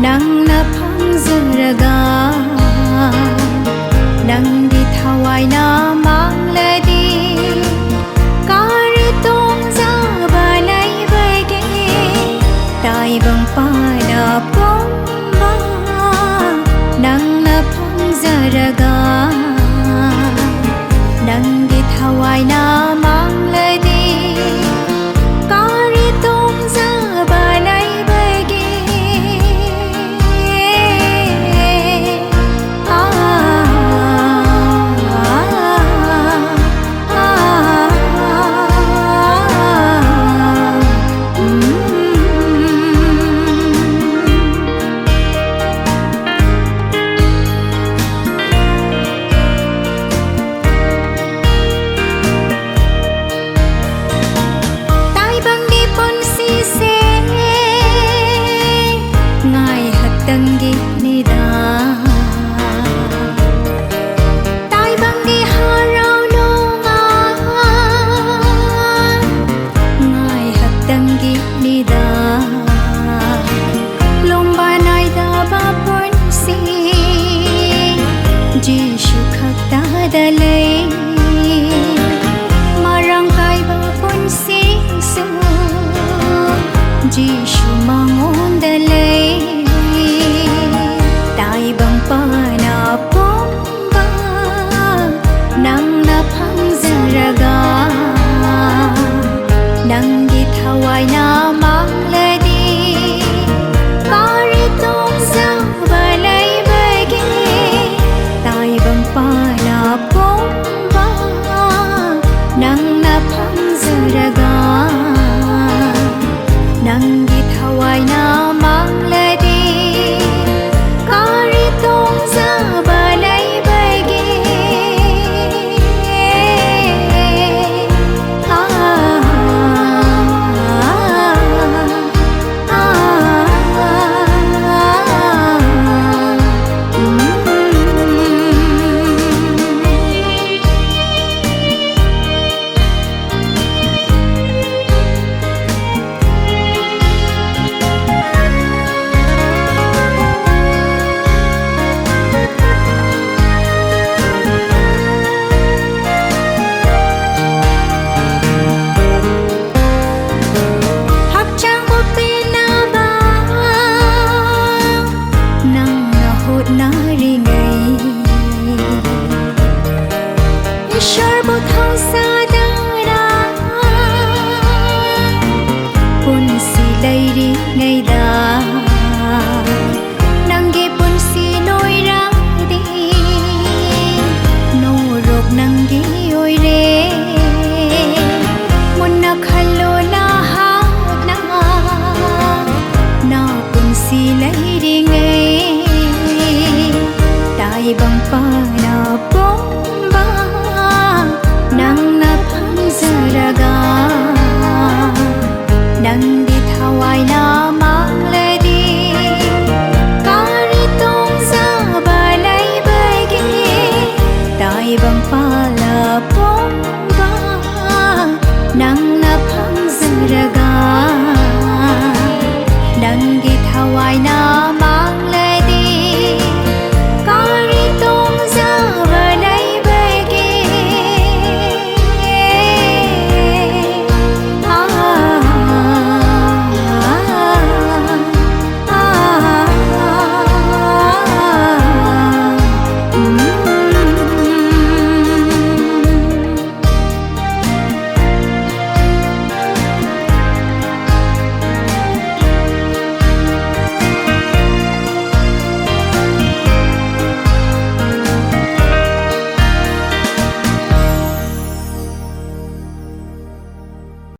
ꯅꯪꯅ ꯐꯪꯖꯔꯒ ꯅꯪꯒꯤ ꯊꯋꯥꯏꯅ ꯃꯥꯡꯂꯗꯤ ꯀꯔꯤ ꯇꯣꯡꯖꯕ ꯂꯩꯕꯒꯦ ꯇꯥꯏꯕꯪꯄꯥꯟꯅ ꯄꯣꯝꯕ ꯅꯪꯅ ꯐꯪꯖꯔꯒ ꯅꯪꯒꯤ ꯊꯋꯥꯏꯅ ꯃꯥꯡꯂꯗꯤ ꯀꯔꯤ ꯇꯣꯡꯖꯕ ꯂꯩꯕꯒꯦ Jisu khakta lay marang kaiba punsi su Jisu mangon dalay taibang pana pomba nang naphangzaraga nanggi thawai na mangladi kari tongzaba laybage pana pomba nang naphangzaraga nanggi thawai na mangladi kari tongzaba laybage nanggi punsi noiradi norok nanggi oire munna khallo na hana na punsi lairi ngai taibang pana pomba